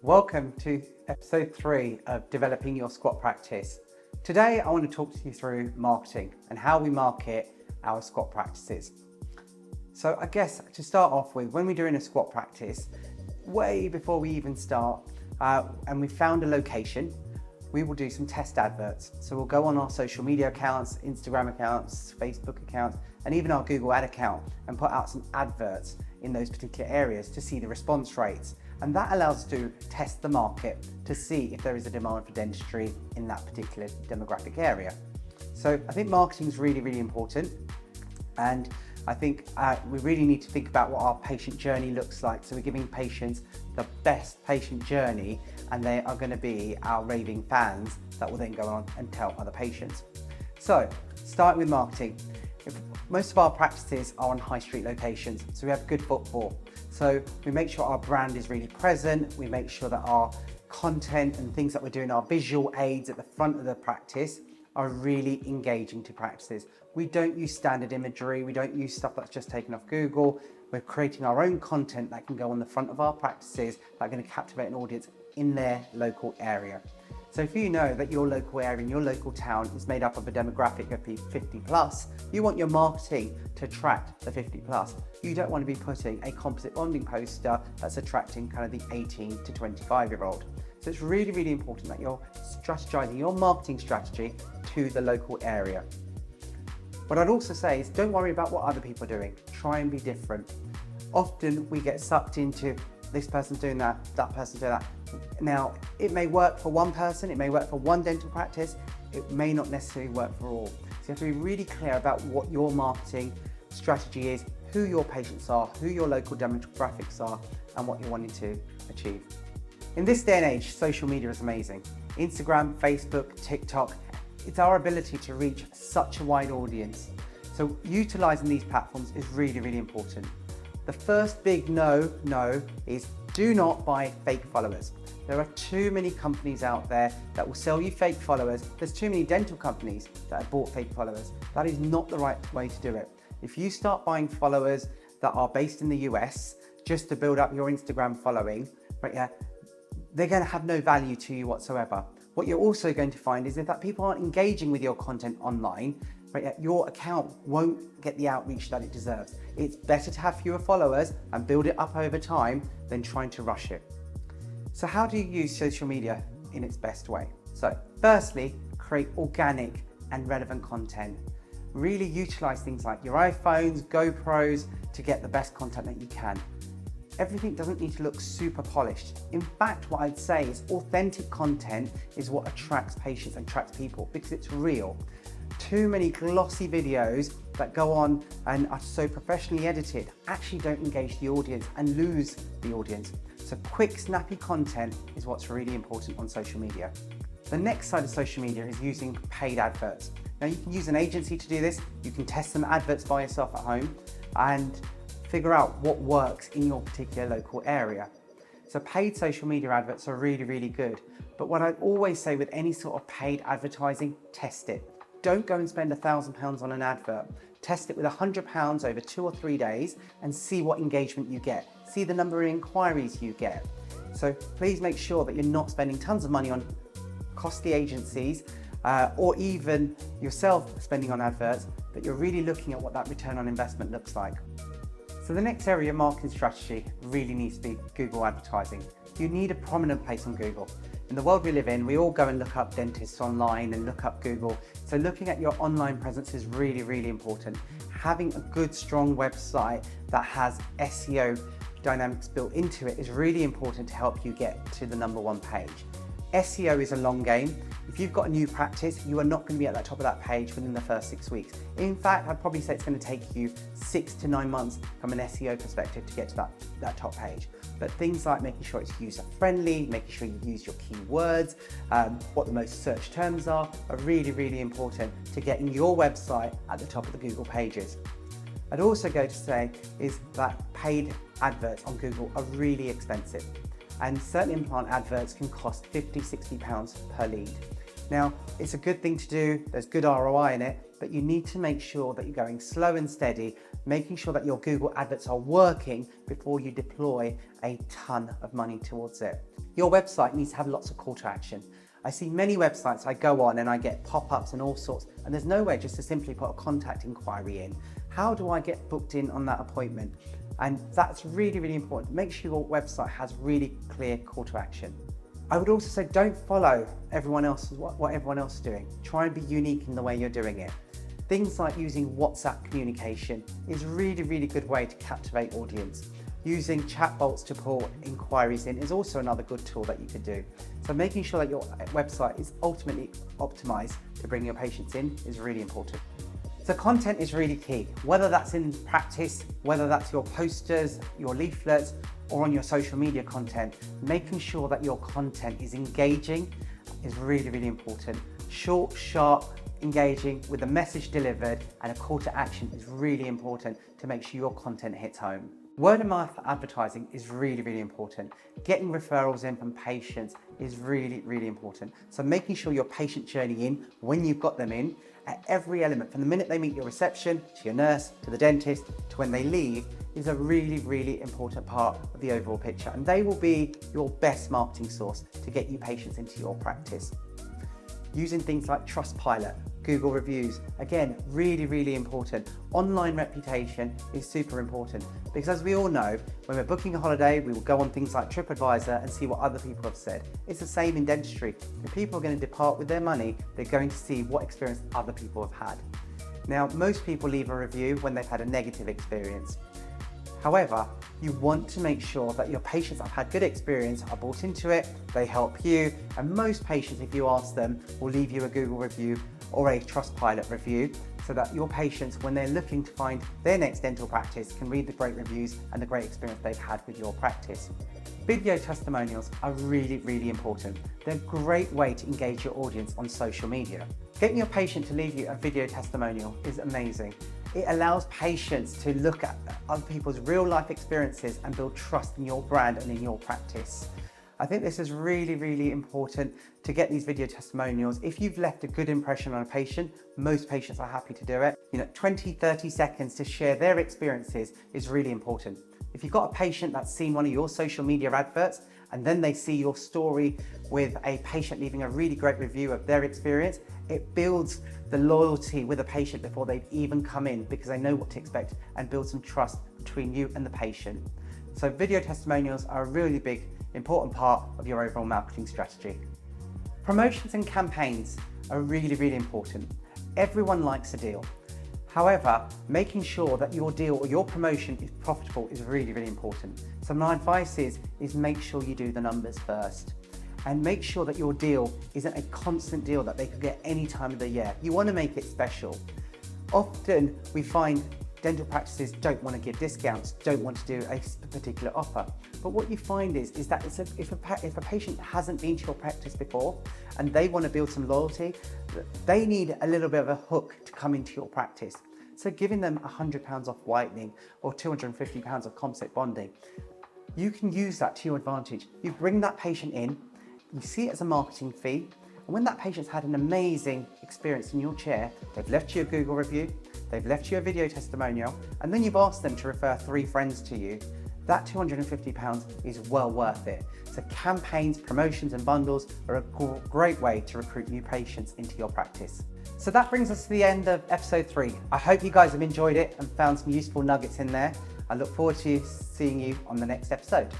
Welcome to episode 3 of Developing Your Squat Practice. Today I want to talk to you through marketing and how we market our squat practices. So I guess to start off with, when we're doing a squat practice, way before we even start and we found a location, we will do some test adverts. So we'll go on our social media accounts, Instagram accounts, Facebook accounts, and even our Google ad account and put out some adverts in those particular areas to see the response rates. And that allows us to test the market to see if there is a demand for dentistry in that particular demographic area. So I think marketing is really, really important. And I think we really need to think about what our patient journey looks like. So we're giving patients the best patient journey, and they are going to be our raving fans that will then go on and tell other patients. So starting with marketing, most of our practices are on high street locations, so we have good footfall. So we make sure our brand is really present, we make sure that our content and things that we're doing, our visual aids at the front of the practice, are really engaging to practices. We don't use standard imagery, we don't use stuff that's just taken off Google. We're creating our own content that can go on the front of our practices that are going to captivate an audience in their local area. So if you know that your local area, your local town is made up of a demographic of 50 plus, you want your marketing to attract the 50 plus. You don't want to be putting a composite bonding poster that's attracting kind of the 18 to 25-year-old. So it's really, really important that you're strategizing your marketing strategy to the local area. What I'd also say is don't worry about what other people are doing. Try and be different. Often we get sucked into this person's doing that, that person's doing that. Now, it may work for one person, it may work for one dental practice, it may not necessarily work for all. So you have to be really clear about what your marketing strategy is, who your patients are, who your local demographics are, and what you're wanting to achieve. In this day and age, social media is amazing. Instagram, Facebook, TikTok, it's our ability to reach such a wide audience. So utilizing these platforms is really, really important. The first big no is do not buy fake followers. There are too many companies out there that will sell you fake followers. There's too many dental companies that have bought fake followers. That is not the right way to do it. If you start buying followers that are based in the US just to build up your Instagram following, they're going to have no value to you whatsoever. What you're also going to find is that people aren't engaging with your content online, your account won't get the outreach that it deserves. It's better to have fewer followers and build it up over time than trying to rush it. So how do you use social media in its best way? So firstly, create organic and relevant content. Really utilize things like your iPhones, GoPros to get the best content that you can. Everything doesn't need to look super polished. In fact, what I'd say is authentic content is what attracts patients and attracts people because it's real. Too many glossy videos that go on and are so professionally edited actually don't engage the audience and lose the audience. So quick, snappy content is what's really important on social media. The next side of social media is using paid adverts. Now you can use an agency to do this. You can test some adverts by yourself at home and figure out what works in your particular local area. So paid social media adverts are really, really good. But what I always say with any sort of paid advertising, test it. Don't go and spend £1,000 on an advert. Test it with £100 over 2 or 3 days and see what engagement you get. See the number of inquiries you get. So please make sure that you're not spending tons of money on costly agencies or even yourself spending on adverts, but you're really looking at what that return on investment looks like. So the next area of marketing strategy really needs to be Google advertising. You need a prominent place on Google. In the world we live in, we all go and look up dentists online and look up Google. So looking at your online presence is really, really important. Having a good, strong website that has SEO dynamics built into it is really important to help you get to the #1 page. SEO is a long game. If you've got a new practice, you are not going to be at the top of that page within the first 6 weeks. In fact, I'd probably say it's going to take you 6 to 9 months from an SEO perspective to get to that top page. But things like making sure it's user-friendly, making sure you use your keywords, what the most search terms are really, really important to getting your website at the top of the Google pages. I'd also go to say is that paid adverts on Google are really expensive. And certain implant adverts can cost £50, £60 per lead. Now, it's a good thing to do, there's good ROI in it, but you need to make sure that you're going slow and steady, making sure that your Google adverts are working before you deploy a ton of money towards it. Your website needs to have lots of call to action. I see many websites I go on and I get pop-ups and all sorts, and there's no way just to simply put a contact inquiry in. How do I get booked in on that appointment? And that's really, really important. Make sure your website has really clear call to action. I would also say don't follow everyone else, what everyone else is doing. Try and be unique in the way you're doing it. Things like using WhatsApp communication is a really, really good way to captivate audience. Using chatbots to pull inquiries in is also another good tool that you could do. So making sure that your website is ultimately optimized to bring your patients in is really important. So content is really key, whether that's in practice, whether that's your posters, your leaflets, or on your social media content. Making sure that your content is engaging is really, really important. Short, sharp, engaging with a message delivered and a call to action is really important to make sure your content hits home. Word of mouth advertising is really, really important. Getting referrals in from patients is really, really important. So making sure your patient journey in, when you've got them in, at every element, from the minute they meet your reception, to your nurse, to the dentist, to when they leave, is a really, really important part of the overall picture. And they will be your best marketing source to get you patients into your practice. Using things like Trustpilot, Google reviews, again, really, really important. Online reputation is super important because as we all know, when we're booking a holiday, we will go on things like TripAdvisor and see what other people have said. It's the same in dentistry. If people are going to depart with their money, they're going to see what experience other people have had. Now, most people leave a review when they've had a negative experience. However, you want to make sure that your patients that have had good experience are bought into it, they help you, and most patients, if you ask them, will leave you a Google review or a Trustpilot review so that your patients, when they're looking to find their next dental practice, can read the great reviews and the great experience they've had with your practice. Video testimonials are really, really important. They're a great way to engage your audience on social media. Getting your patient to leave you a video testimonial is amazing. It allows patients to look at other people's real life experiences and build trust in your brand and in your practice. I think this is really, really important to get these video testimonials. If you've left a good impression on a patient, most patients are happy to do it. 20, 30 seconds to share their experiences is really important. If you've got a patient that's seen one of your social media adverts and then they see your story with a patient leaving a really great review of their experience, it builds the loyalty with a patient before they've even come in because they know what to expect and build some trust between you and the patient. So video testimonials are a really big, important part of your overall marketing strategy. Promotions and campaigns are really, really important. Everyone likes a deal. However, making sure that your deal or your promotion is profitable is really, really important. So my advice is make sure you do the numbers first and make sure that your deal isn't a constant deal that they could get any time of the year. You want to make it special. Often we find dental practices don't want to give discounts, don't want to do a particular offer. But what you find is that if a patient hasn't been to your practice before and they want to build some loyalty, they need a little bit of a hook to come into your practice. So giving them £100 off whitening or £250 of composite bonding, you can use that to your advantage. You bring that patient in, you see it as a marketing fee, and when that patient's had an amazing experience in your chair, they've left you a Google review, they've left you a video testimonial, and then you've asked them to refer 3 friends to you, that £250 is well worth it. So campaigns, promotions and bundles are a great way to recruit new patients into your practice. So that brings us to the end of episode 3. I hope you guys have enjoyed it and found some useful nuggets in there. I look forward to seeing you on the next episode.